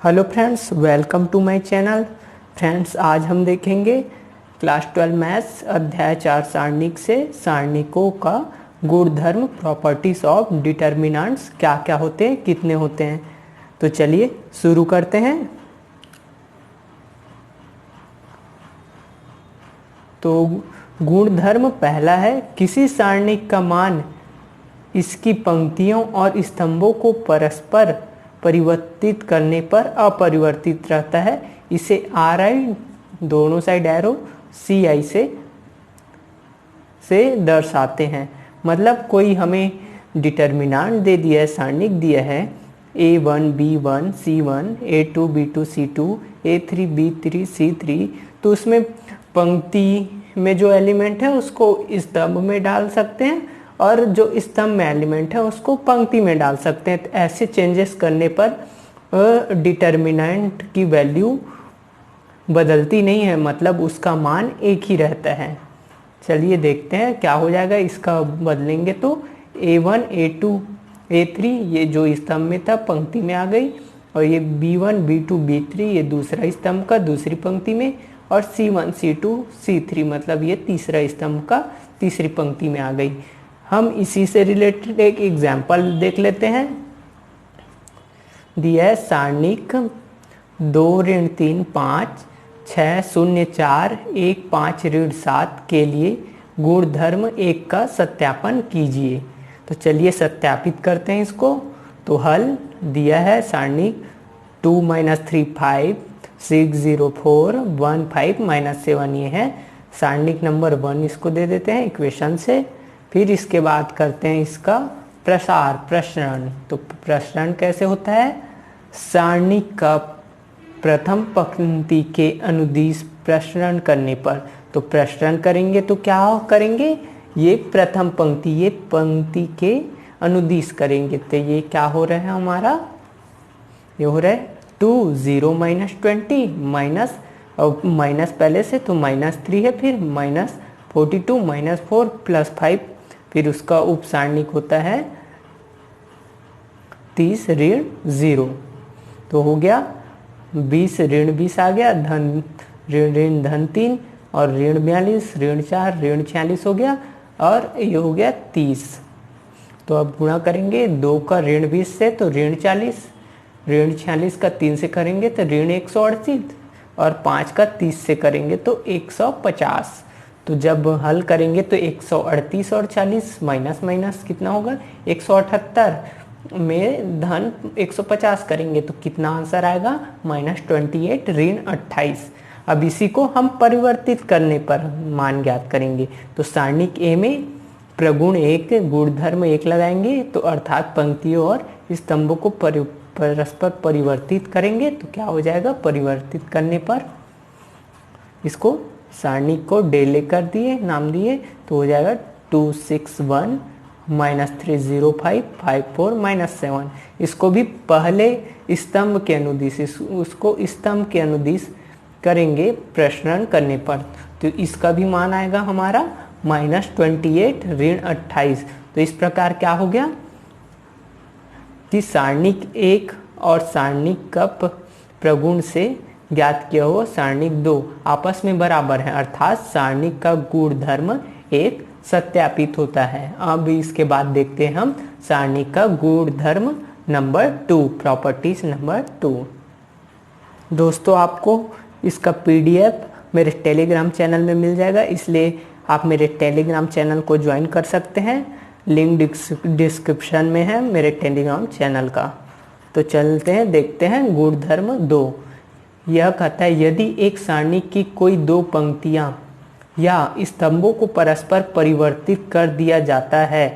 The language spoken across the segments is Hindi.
Hello friends, welcome to my channel. Friends, आज हम देखेंगे क्लास 12 मैथ्स अध्याय 4 सारणिक से सारणिकों का गुणधर्म, प्रॉपर्टीज ऑफ डिटर्मिनेंट्स क्या क्या होते हैं, कितने होते हैं। तो चलिए शुरू करते हैं। तो गुणधर्म पहला है, किसी सारणिक का मान इसकी पंक्तियों और स्तंभों को परस्पर परिवर्तित करने पर अपरिवर्तित रहता है। इसे आर आई दोनों साइड एरो सी आई से दर्शाते हैं। मतलब कोई हमें डिटर्मिनेंट दे दिया है, सारणिक दिया है A1 B1 C1 A2 B2 C2 A3 B3 C3, तो उसमें पंक्ति में जो एलिमेंट है उसको स्तंभ में डाल सकते हैं और जो स्तंभ में एलिमेंट है उसको पंक्ति में डाल सकते हैं। तो ऐसे चेंजेस करने पर डिटर्मिनेंट की वैल्यू बदलती नहीं है, मतलब उसका मान एक ही रहता है। चलिए देखते हैं क्या हो जाएगा इसका बदलेंगे तो A1 A2 A3 ये जो स्तंभ में था पंक्ति में आ गई, और ये B1 B2 B3 ये दूसरा स्तंभ का दूसरी पंक्ति में, और C1 C2 C3 मतलब ये तीसरा स्तंभ का तीसरी पंक्ति में आ गई। हम इसी से रिलेटेड एक एग्जाम्पल देख लेते हैं। दिया है सारणिक 2 ऋण 3 5 6 0 4 1 5 ऋण 7 के लिए गुणधर्म 1 का सत्यापन कीजिए। तो चलिए सत्यापित करते हैं इसको। तो हल दिया है सारणिक 2 - 3 5 6 0 4 1 5 - 7 ये है सारणिक नंबर 1, इसको दे देते हैं इक्वेशन से। फिर इसके बाद करते हैं इसका प्रसार प्रसरण। तो प्रसरण कैसे होता है, सारणिक का प्रथम पंक्ति के अनुदिश प्रसरण करने पर। तो प्रसरण करेंगे तो क्या करेंगे, ये प्रथम पंक्ति ये पंक्ति के अनुदिश करेंगे। तो ये क्या हो रहा है हमारा, ये हो रहा है 2 0 - 20 माइनस, और माइनस पहले से तो -3 है, फिर -42 -4 +5, फिर उसका उप सारणिक होता है 30 ऋण 0। तो हो गया 20 ऋण 20 आ गया, धन ऋण धन 3 और ऋण 42 ऋण 4 ऋण 46 हो गया, और ये हो गया 30। तो अब गुणा करेंगे 2 का ऋण 20 से तो ऋण 40, ऋण 46 का 3 से करेंगे तो ऋण 138, और 5 का 30 से करेंगे तो 150। तो जब हल करेंगे तो 138 और 40 माइनस माइनस कितना होगा 178 में धन 150 करेंगे तो कितना आंसर आएगा -28 ऋण 28। अब इसी को हम परिवर्तित करने पर मान ज्ञात करेंगे। तो सारणिक ए में प्रगुण 1 गुणधर्म 1 लगाएंगे, तो अर्थात पंक्तियों और स्तंभों को परस्पर परिवर्तित करेंगे तो क्या हो जाएगा, परिवर्तित करने पर इसको सारणिक को डेले कर दिए, नाम दिए, तो हो जाएगा 261 - 305 54 - 7। इसको भी पहले स्तंभ के अनुदिश, उसको स्तंभ के अनुदिश करेंगे प्रसरण करने पर। तो इसका भी मान आएगा हमारा -28 ऋण 28। तो इस प्रकार क्या हो गया कि सारणिक 1 और सारणिक का प्रगुण से ज्ञात किया हुआ सारणिक 2 आपस में बराबर है, अर्थात सारणिक का गुणधर्म 1 सत्यापित होता है। अब इसके बाद देखते हैं हम सारणिक का गुणधर्म नंबर 2, प्रॉपर्टीज नंबर 2। दोस्तों, आपको इसका PDF मेरे टेलीग्राम चैनल में मिल जाएगा, इसलिए आप मेरे टेलीग्राम चैनल को ज्वाइन कर सकते हैं। लिंक डिस्क्रिप्शन में है मेरे टेलीग्राम चैनल का। तो चलते हैं देखते हैं गुणधर्म 2। यह कहता है यदि एक सारणिक की कोई 2 पंक्तियां या स्तंभों को परस्पर परिवर्तित कर दिया जाता है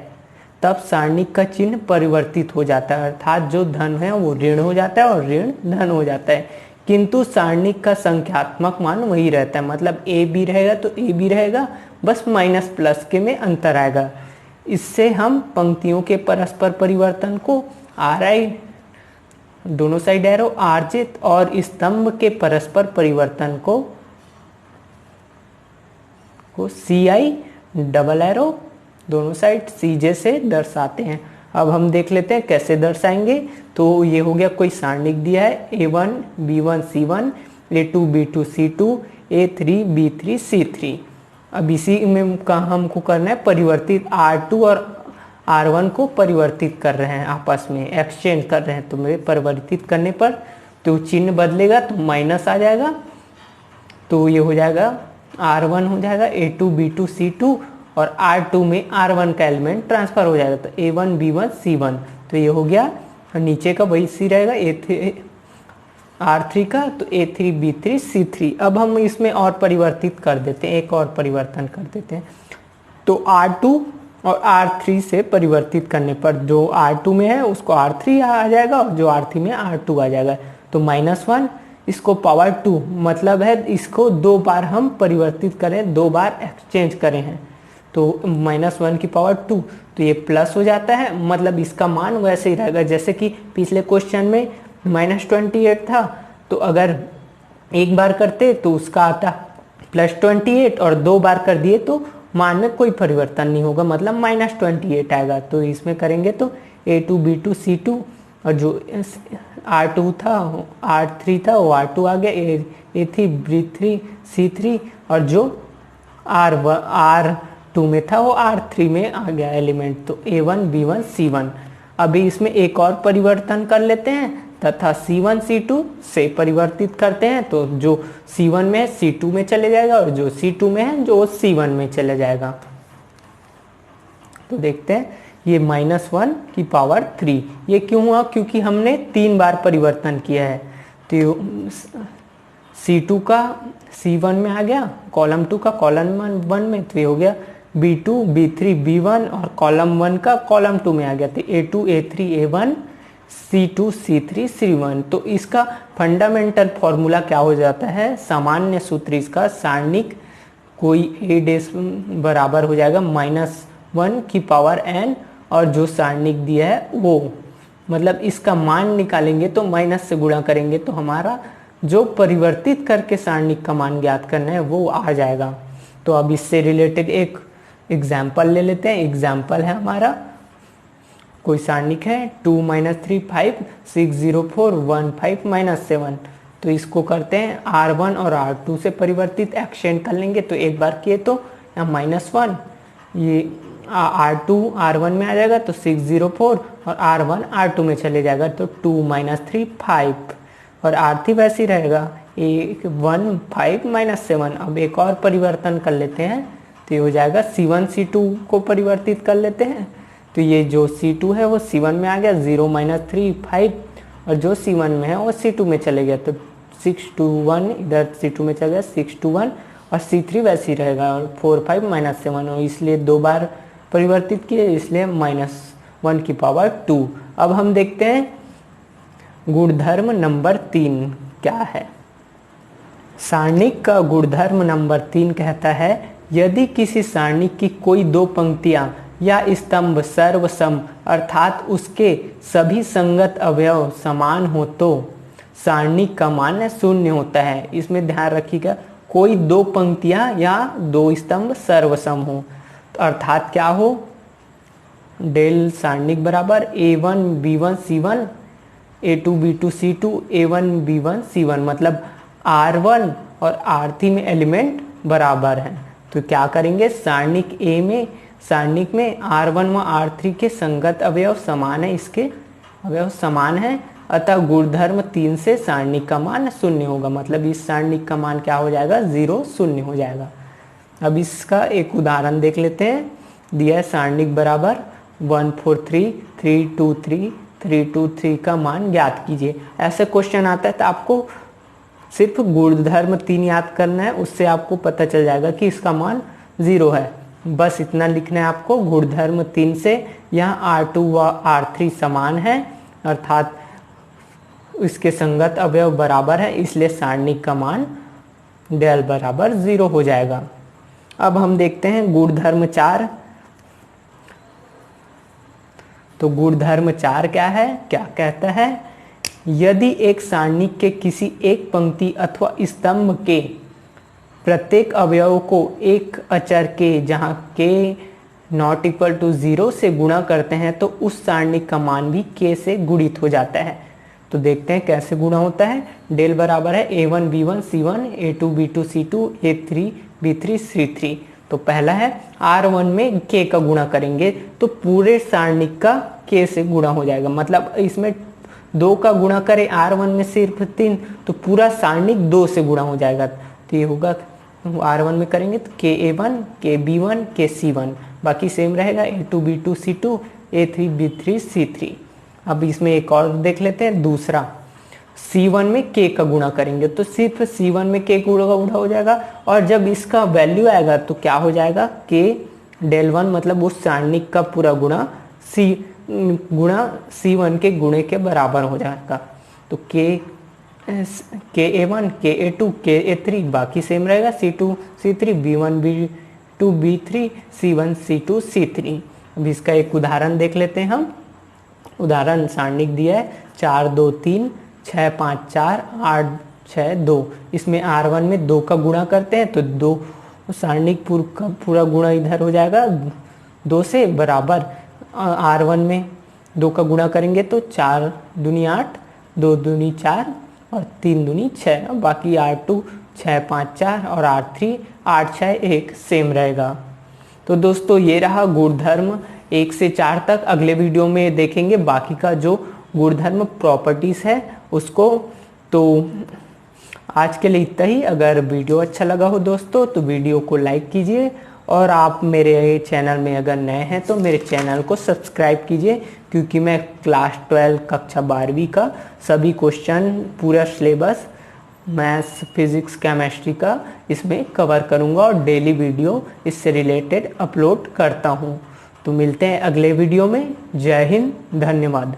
तब सारणिक का चिन्ह परिवर्तित हो जाता है, अर्थात जो धन है वो ऋण हो जाता है और ऋण धन हो जाता है, किंतु सारणिक का संख्यात्मक मान वही रहता है। मतलब ए बी रहेगा तो ए बी रहेगा, बस माइनस प्लस के में अंतर आएगा। इससे हम पंक्तियों के परस्पर परिवर्तन को आर आई दोनों साइड एरो आर्जित और स्तंभ के परस्पर परिवर्तन को सी आई डबल एरो दोनों साइड CJ से दर्शाते हैं। अब हम देख लेते हैं कैसे दर्शाएंगे। तो ये हो गया कोई सारणिक दिया है A1 B1 C1 A2 B2 C2 A3 B3 C3। अब इसी में का हमको करना है परिवर्तित, R2 और R1 को परिवर्तित कर रहे हैं, आपस में एक्सचेंज कर रहे हैं। तो मेरे परिवर्तित करने पर तो चिन्ह बदलेगा तो माइनस आ जाएगा, तो ये हो जाएगा R1 हो जाएगा A2 B2 C2 और R2 में R1 का एलिमेंट ट्रांसफर हो जाएगा तो A1 B1 C1। तो ये हो गया, नीचे का वही सी रहेगा A3 R3 का, तो A3 B3 C3। अब हम इसमें और परिवर्तित कर देते हैं, एक और परिवर्तन कर देते हैं। तो R2 और R3 से परिवर्तित करने पर जो R2 में है उसको R3 आ जाएगा और जो R3 में R2 आ जाएगा। तो -1 इसको पावर 2, मतलब है इसको 2 बार हम परिवर्तित करें, 2 बार एक्सचेंज करें हैं, तो -1 की पावर 2, तो ये प्लस हो जाता है। मतलब इसका मान वैसे ही रहेगा जैसे कि पिछले क्वेश्चन में -28 था, तो अगर एक बार करते तो उसका आता +28 और 2 बार कर दिए तो मान में कोई परिवर्तन नहीं होगा, मतलब -28 आएगा। तो इसमें करेंगे तो A2 B2 C2 और जो R2 था R3 था वो R2 आ गया, A3 B3 C3 और जो R2 में था वो R3 में आ गया एलिमेंट, तो A1 B1 C1। अभी इसमें एक और परिवर्तन कर लेते हैं तथा C1 C2 से परिवर्तित करते हैं, तो जो C1 में है C2 में चले जाएगा और जो C2 में है जो C1 में चले जाएगा। तो देखते हैं ये -1 की पावर 3, ये क्यों हुआ? क्योंकि हमने 3 बार परिवर्तन किया है। तो C2 का C1 में आ गया, कॉलम 2 का कॉलम 1 में, तो ये हो गया B2 B3 B1 और कॉलम 1 का कॉलम 2 में आ गया, तो A2 A3 A1 C2 C3 C1। तो इसका फंडामेंटल फॉर्मूला क्या हो जाता है? सामान्य सूत्र इसका सारणिक कोई A डैश बराबर हो जाएगा -1 की पावर n और जो सारणिक दिया है वो, मतलब इसका मान निकालेंगे तो माइनस से गुणा करेंगे तो हमारा जो परिवर्तित करके सारणिक का मान ज्ञात करना है वो आ जाएगा। तो अब इससे रिलेटेड एक एग्जाम्पल ले लेते हैं। एग्जाम्पल है हमारा, कोई सारणिक है 2 3 5 6 0 4 1 5 -7। तो इसको करते हैं R1 और R2 से परिवर्तित एक्सचेंज कर लेंगे, तो एक बार किए तो यहाँ -1 ये R2 R1 में आ जाएगा तो 6 0 4 और R1 R2 में चले जाएगा तो 2 3 5 और R3 वैसे ही रहेगा 1 5 -7। अब एक और परिवर्तन कर लेते हैं, तो ये हो जाएगा C1 C2 को परिवर्तित कर लेते हैं, तो ये जो C2 है वो C1 में आ गया 0 3 5 और जो C1 में है वो C2 में चले गया, तो 6 2 1 इधर C2 में चल गया 6 2 1 और C3 वैसे ही रहेगा और 4 5 -7 और इसलिए 2 बार परिवर्तित किए, इसलिए -1 की पावर 2। अब हम देखते हैं गुणधर्म नंबर 3 क्या है। सारणिक का गुणधर्म नंबर 3 कहता है यदि किसी सारणिक की कोई 2 पंक्तियां या स्तंभ सर्वसम अर्थात उसके सभी संगत अवयव समान हो तो सारणिक का मान 0 होता है। इसमें ध्यान रखिएगा, कोई 2 पंक्तियां या 2 स्तंभ सर्वसम हो, तो अर्थात क्या हो, डेल सारणिक बराबर A1 B1 C1 A2 B2 C2 A1 B1 C1, मतलब R1 और R3 में एलिमेंट बराबर हैं। तो क्या करेंगे, सारणिक A में सारणिक में R1 व R3 के संगत अवयव समान है, इसके अवयव समान है, अतः गुणधर्म 3 से सारणिक का मान 0 होगा, मतलब इस सारणिक का मान क्या हो जाएगा 0 0 हो जाएगा। अब इसका एक उदाहरण देख लेते हैं। दिया है सारणिक बराबर 1 4 3 3 2 3 3 2 3 का मान ज्ञात कीजिए। ऐसे क्वेश्चन आता है तो आपको सिर्फ गुणधर्म 3 याद करना है, उससे आपको पता चल जाएगा कि इसका मान 0 है। बस इतना लिखना है आपको, गुणधर्म 3 से यहाँ R2 व R3 समान है अर्थात इसके संगत अवयव बराबर है, इसलिए सारणिक का मान डेल बराबर 0 हो जाएगा। अब हम देखते हैं गुणधर्म 4। तो गुणधर्म 4 क्या है, क्या कहता है, यदि एक सारणिक के किसी एक पंक्ति अथवा स्तंभ के प्रत्येक अवयव को एक अचर के, जहाँ के नॉट इक्वल टू 0 से गुणा करते हैं तो उस सारणिक का मान भी k से गुणित हो जाता है। तो देखते हैं कैसे गुणा होता है। डेल बराबर है a1 b1 c1 a2 b2 c2 a3 b3 c3। तो पहला है r1 में k का गुणा करेंगे तो पूरे सारणिक का k से गुणा हो जाएगा, मतलब इसमें 2 का गुणा करें r1 में सिर्फ 3 तो पूरा सारणिक 2 से गुणा हो जाएगा। तो ये होगा r1 में करेंगे तो k a1 k b1 k c1, बाकी सेम रहेगा a2 b2 c2 a3 b3 c3। अब इसमें एक और देख लेते हैं दूसरा, C1 में k का गुणा करेंगे तो सिर्फ C1 में k गुणा हो जाएगा, और जब इसका वैल्यू आएगा तो क्या हो जाएगा k डेल 1, मतलब उस सारणिक का पूरा गुणा C1 के गुणे के बराबर हो जाएगा। तो k a1 k a2 k a3 बाकी सेम रहेगा c2 c3 b1 b2 b3 c1 c2 c3। अब इसका एक उदाहरण देख लेते हैं हम। उदाहरण सारणिक दिया है 4 2 3 6 5 4 8 6 2। इसमें r1 में 2 का गुणा करते हैं तो 2 सारणिक पूरा गुणा इधर हो जाएगा 2 से, बराबर r1 में 2 का गुणा करेंगे तो 4 दूनी 8 2 दूनी 4 और 3 दूनी 6, बाकी r2 6 5 4 और r3 8 6 1 सेम रहेगा। तो दोस्तों ये रहा गुणधर्म 1 से 4 तक। अगले वीडियो में देखेंगे बाकी का जो गुणधर्म प्रॉपर्टीज है उसको। तो आज के लिए इतना ही। अगर वीडियो अच्छा लगा हो दोस्तों तो वीडियो को लाइक कीजिए, और आप मेरे चैनल में अगर नए हैं तो मेरे चैनल को सब्सक्राइब कीजिए, क्योंकि मैं क्लास 12 कक्षा 12वीं का सभी क्वेश्चन, पूरा सिलेबस मैथ्स फिजिक्स केमिस्ट्री का इसमें कवर करूंगा और डेली वीडियो इससे रिलेटेड अपलोड करता हूं। तो मिलते हैं अगले वीडियो में। जय हिंद, धन्यवाद।